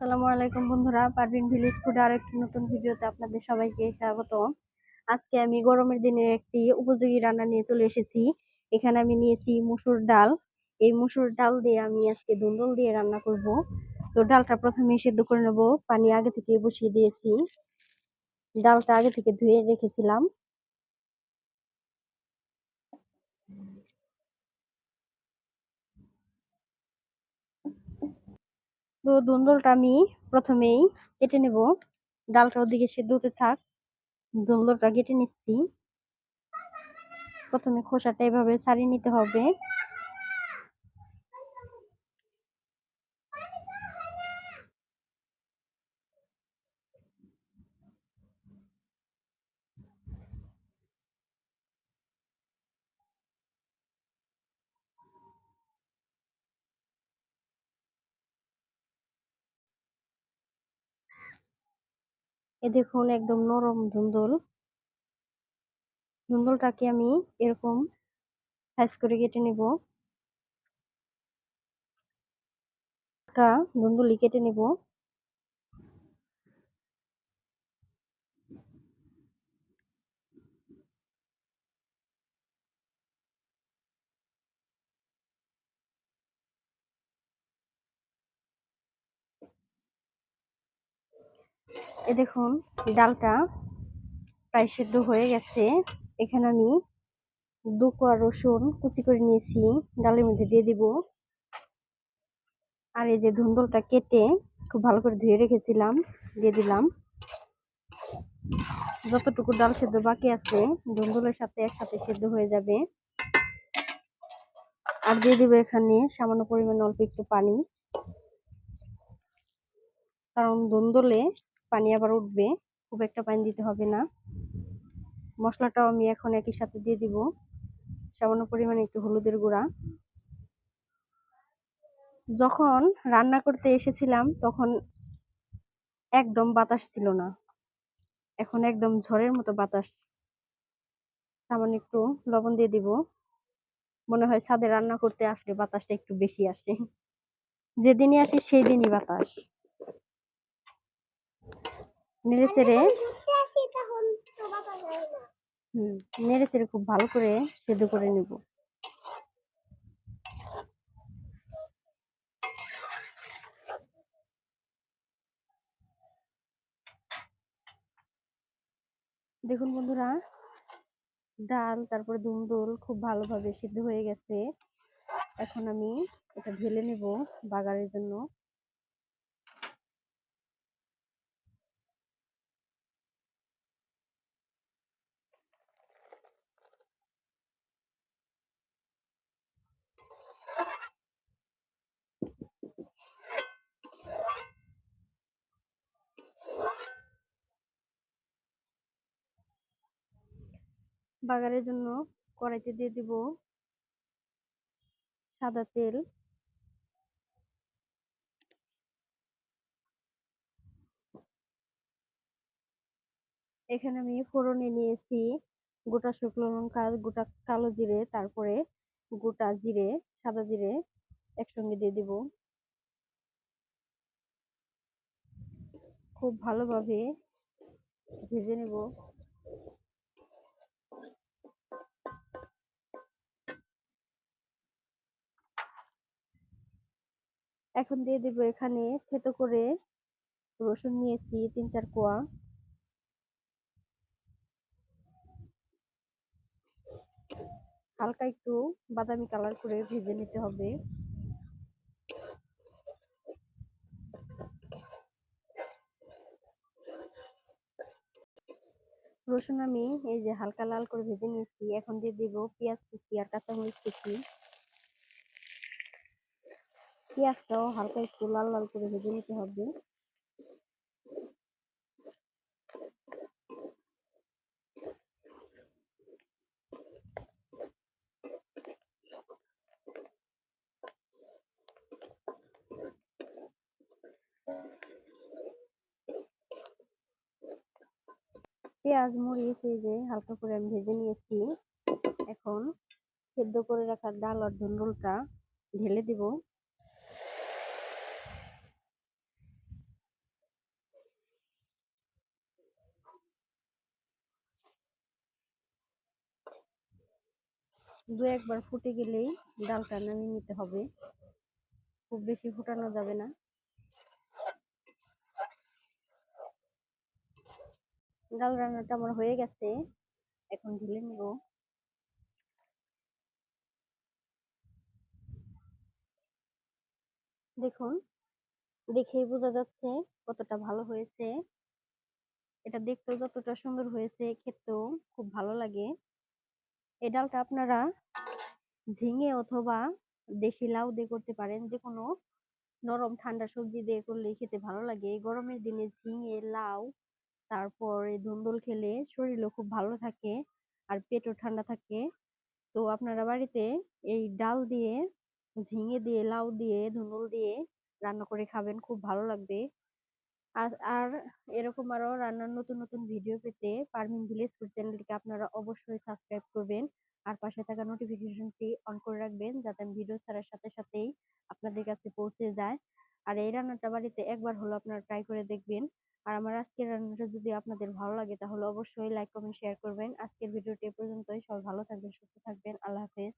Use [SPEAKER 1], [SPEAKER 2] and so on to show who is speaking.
[SPEAKER 1] আসসালামু আলাইকুম বন্ধুরা, পারভিন ভিলেজ ফুডে আরেকটি নতুন ভিডিওতে আপনাদের সবাইকে স্বাগত। আজকে আমি গরমের দিনে একটি উপযোগী রান্না নিয়ে চলে এসেছি। এখানে আমি নিয়েছি মসুর ডাল। এই মসুর ডাল দিয়ে আমি আজকে দুন্দুল দিয়ে রান্না করব। তো ডালটা প্রথমে সেদ্ধ করে নেব। পানি আগে থেকে বসিয়ে দিয়েছি। ডালটা আগে থেকে ধুয়ে রেখেছিলাম। তো দুন্দুলটা আমি প্রথমেই কেটে নেব। ডালটা ওদিকে সেদ্ধ হতে থাক, দুন্দুলটা কেটে নিচ্ছি। প্রথমে খোসাটা এভাবে ছাড়িয়ে নিতে হবে। এ দেখুন, একদম নরম ধুন্দুল। ধুন্দুলটাকে আমি এরকম সাইজ করে কেটে নেব। একটা ধুন্দুলি কেটে নেব। এ দেখুন, ডালটা প্রায় সেদ্ধ হয়ে গেছে। এখানে আমি 2 কোয়া রসুন কুচি করে নিয়েছি, ডালের মধ্যে দিয়ে দিব। আর এই যে ধুন্দুলটা কেটে খুব ভালো করে ধুয়ে রেখেছিলাম, দিয়ে দিলাম। যতটুকু ডাল সেদ্ধ বাকি আছে ধুন্দুলের সাথে একসাথে সেদ্ধ হয়ে যাবে। আর দিয়ে দিব এখানে সামান্য পরিমাণে অল্প একটু পানি, কারণ ধুন্দুলে পানি আবার উঠবে। খুব একটা পানি দিতে হবে না। মশলাটাও আমি এখন একই সাথে দিয়ে দিব। সামান্য পরিমাণে একটু হলুদের গুঁড়া। যখন রান্না করতে এসেছিলাম তখন একদম বাতাস ছিল না, এখন একদম ঝড়ের মতো বাতাস। সামান্য একটু লবণ দিয়ে দিব। মনে হয় ছাদে রান্না করতে আসলে বাতাসটা একটু বেশি আসে। যেদিনই আসে সেই দিনই বাতাস। নেড়ে চেড়ে নেড়ে চেড়ে খুব ভালো করে সেদ্ধ করে নেব। দেখুন বন্ধুরা, ডাল তারপরে ধুন্দুল খুব ভালোভাবে সিদ্ধ হয়ে গেছে। এখন আমি এটা ঢেলে নেব বাগারের জন্য। বাগারের জন্য কড়াইতে দিয়ে দিব সাদা তেল। এখানে আমি ফোড়নে নিয়েছি গোটা শুকনো লঙ্কা, গোটা কালো জিরে, তারপরে গোটা জিরে, সাদা জিরে একসঙ্গে দিয়ে দিব। খুব ভালোভাবে ভেজে নেব। এখন দিয়ে দিব এখানে থেতো করে রসুন নিয়েছি 3-4 কোয়া। হালকা একটু বাদামি কালার করে ভেজে নিতে হবে। রসুন আমি এই যে হালকা লাল করে ভেজে নিয়েছি। এখন দিয়ে দিব পেঁয়াজ কুচি আর কাঁচামরিচ কুচি। পেঁয়াজটাও হালকা একটু লাল লাল করে ভেজে নিতে হবে। পেঁয়াজ মরিচ এই যে হালকা করে আমি ভেজে নিয়েছি। এখন সেদ্ধ করে রাখা ডাল আর ধুন্দুলটা ঢেলে দিব। দু একবার ফুটে গেলেই ডালটা নামিয়ে নিতে হবে, খুব বেশি ফুটানো যাবে না। ডাল রান্নাটা আমার হয়ে গেছে, এখন ঢেলে নিব। দেখুন, দেখেই বোঝা যাচ্ছে কতটা ভালো হয়েছে। এটা দেখতেও যতটা সুন্দর হয়েছে, খেতেও খুব ভালো লাগে। এই ডালটা আপনারা ঝিঙে অথবা দেশি লাউ দিয়ে করতে পারেন, যে কোনো নরম ঠান্ডা সবজি দিয়ে করলেই খেতে ভালো লাগে। এই গরমের দিনে ঝিঙে, লাউ, তারপরে ধুন্দুল খেলে শরীরও খুব ভালো থাকে আর পেটও ঠান্ডা থাকে। তো আপনারা বাড়িতে এই ডাল দিয়ে, ঝিঙে দিয়ে, লাউ দিয়ে, ধুন্দুল দিয়ে রান্না করে খাবেন, খুব ভালো লাগবে। আর আর এরকম আরো রান্নার নতুন নতুন ভিডিও পেতে পারমিন ভিলেজ ফুড চ্যানেলটিকে আপনারা অবশ্যই সাবস্ক্রাইব করবেন আর পাশে থাকা নোটিফিকেশনটি অন করে রাখবেন, যাতে আমি ভিডিও ছাড়ার সাথে সাথেই আপনাদের কাছে পৌঁছে যায়। আর এই রান্নাটা বাড়িতে একবার হলো আপনারা ট্রাই করে দেখবেন। আর আমার আজকের রান্নাটা যদি আপনাদের ভালো লাগে তাহলে অবশ্যই লাইক কমেন্ট শেয়ার করবেন। আজকের ভিডিওটি এ পর্যন্তই। সবাই ভালো থাকবেন, সুস্থ থাকবেন। আল্লাহ হাফেজ।